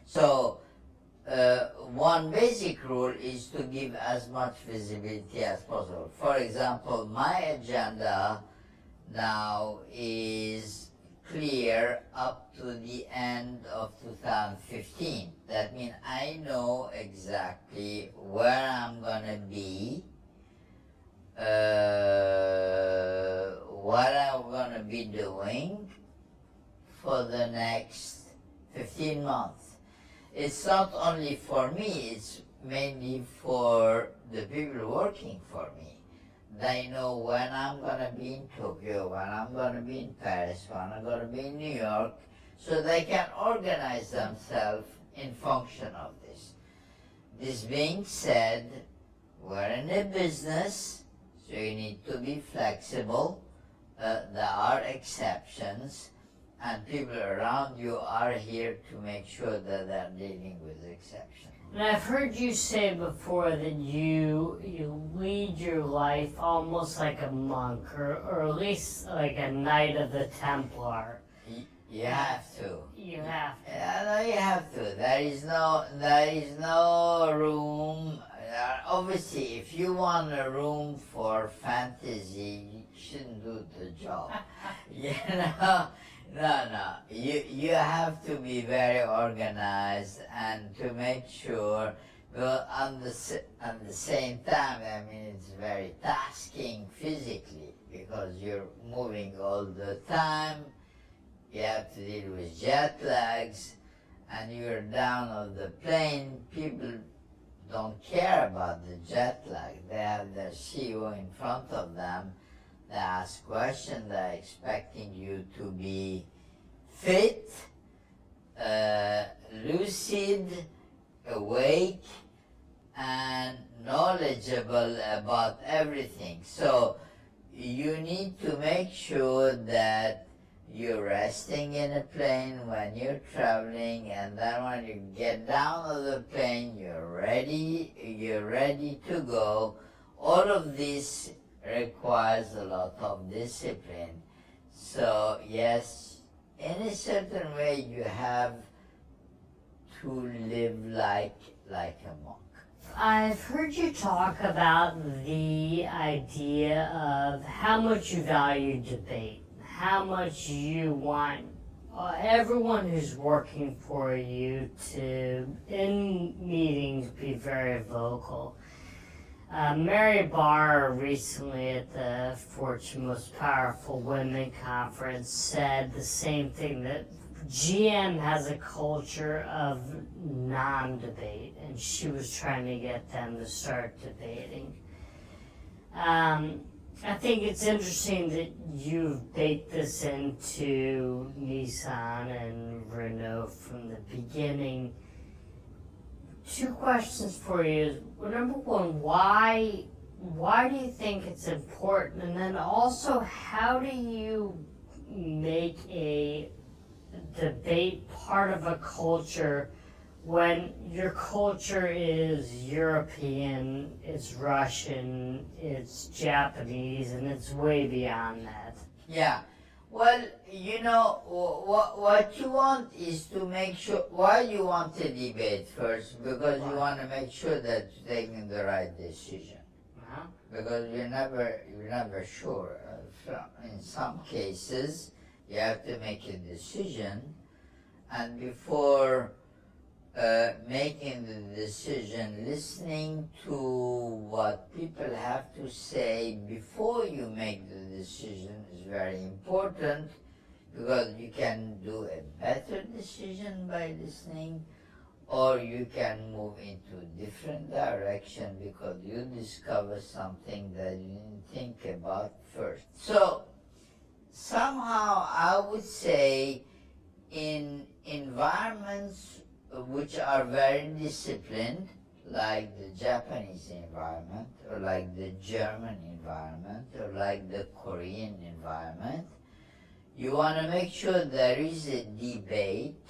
So one basic rule is to give as much visibility as possible. For example, my agenda now is clear up to the end of 2015. That means I know exactly where I'm going to be, what I'm going to be doing for the next 15 months. It's not only for me, it's mainly for the people working for me. They know when I'm going to be in Tokyo, when I'm going to be in Paris, when I'm going to be in New York, so they can organize themselves in function of this. This being said, we're in a business, so you need to be flexible. There are exceptions, and people around you are here to make sure that they're dealing with exceptions. And I've heard you say before that you lead your life almost like a monk, or at least like a Knight of the Templar. You have to. You have to. Yeah, no, you have to. There is no room. Obviously, if you want a room for fantasy, you shouldn't do the job. You know. No. You have to be very organized and to make sure, but at the same time, I mean, it's very tasking physically because you're moving all the time. You have to deal with jet lags, and you're down on the plane. People don't care about the jet lag. They have their CEO in front of them. They ask questions. They're expecting you to be fit, lucid, awake, and knowledgeable about everything. So you need to make sure that you're resting in a plane when you're traveling, and then when you get down on the plane, you're ready to go. All of this requires a lot of discipline. So yes, in a certain way you have to live like a monk. I've heard you talk about the idea of how much you value debate, how much you want everyone who's working for you to, in meetings, be very vocal. Mary Barr recently at the Fortune Most Powerful Women Conference said the same thing, that GM has a culture of non-debate, and she was trying to get them to start debating. I think it's interesting that you've baked this into Nissan and Renault from the beginning. Two questions for you. Number one, why do you think it's important? And then also, how do you make a debate part of a culture when your culture is European, it's Russian, it's Japanese, and it's way beyond that? Yeah. Well, you know, what you want is to make sure, why you want to debate first, because you want to make sure that you're taking the right decision. Uh-huh. Because you're never sure. In some cases, you have to make a decision, and before making the decision, listening to what people have to say before you make the decision is very important, because you can do a better decision by listening, or you can move into a different direction because you discover something that you didn't think about first. So somehow I would say in environments which are very disciplined, like the Japanese environment, or like the German environment, or like the Korean environment, you want to make sure there is a debate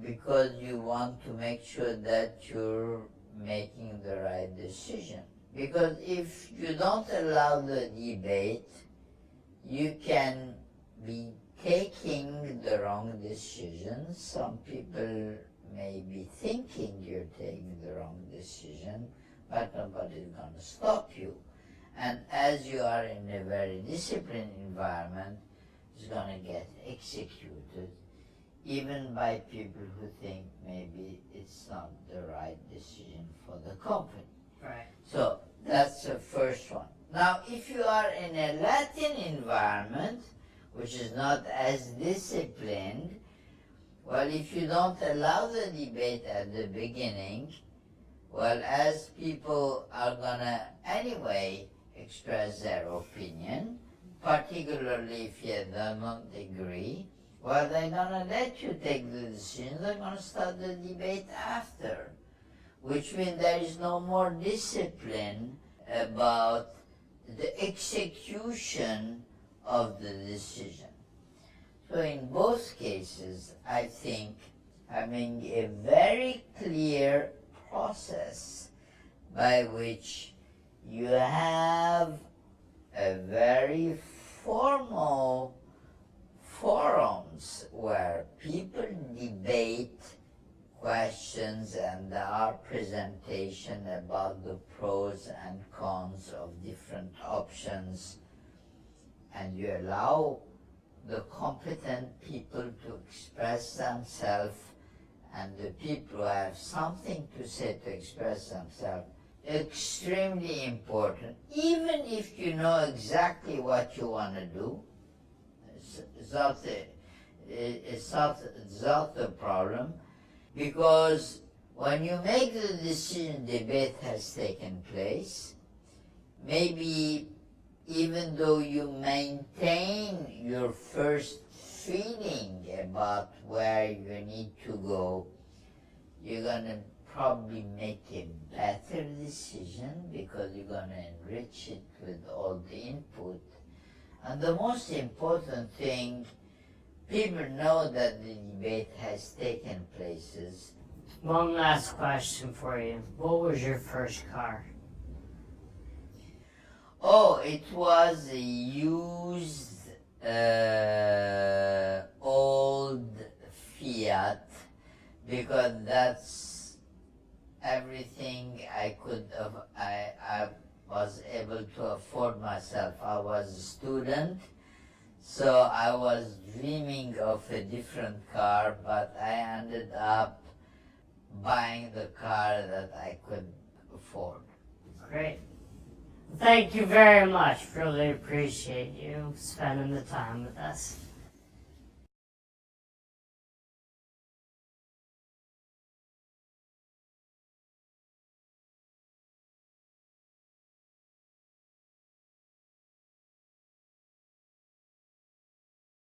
because you want to make sure that you're making the right decision. Because if you don't allow the debate, you can be taking the the wrong decision. Some people may be thinking you're taking the wrong decision, but nobody's going to stop you. And as you are in a very disciplined environment, it's going to get executed, even by people who think maybe it's not the right decision for the company. Right. So that's the first one. Now, if you are in a Latin environment, which is not as disciplined, well, if you don't allow the debate at the beginning, well, as people are gonna anyway express their opinion, particularly if you don't agree, well, they're gonna let you take the decision, they're gonna start the debate after, which means there is no more discipline about the execution of the decision. So in both cases, I think having a very clear process by which you have a very formal forums where people debate questions and there are presentation about the pros and cons of different options, and you allow the competent people to express themselves, and the people who have something to say to express themselves, extremely important. Even if you know exactly what you want to do, it's not the problem, because when you make the decision, debate has taken place. Maybe even though you maintain your first feeling about where you need to go, you're going to probably make a better decision because you're going to enrich it with all the input. And the most important thing, people know that the debate has taken places. One last question for you. What was your first car? Oh, it was a used old Fiat, because that's everything I was able to afford myself. I was a student, so I was dreaming of a different car, but I ended up buying the car that I could afford. Great. Thank you very much. Really appreciate you spending the time with us.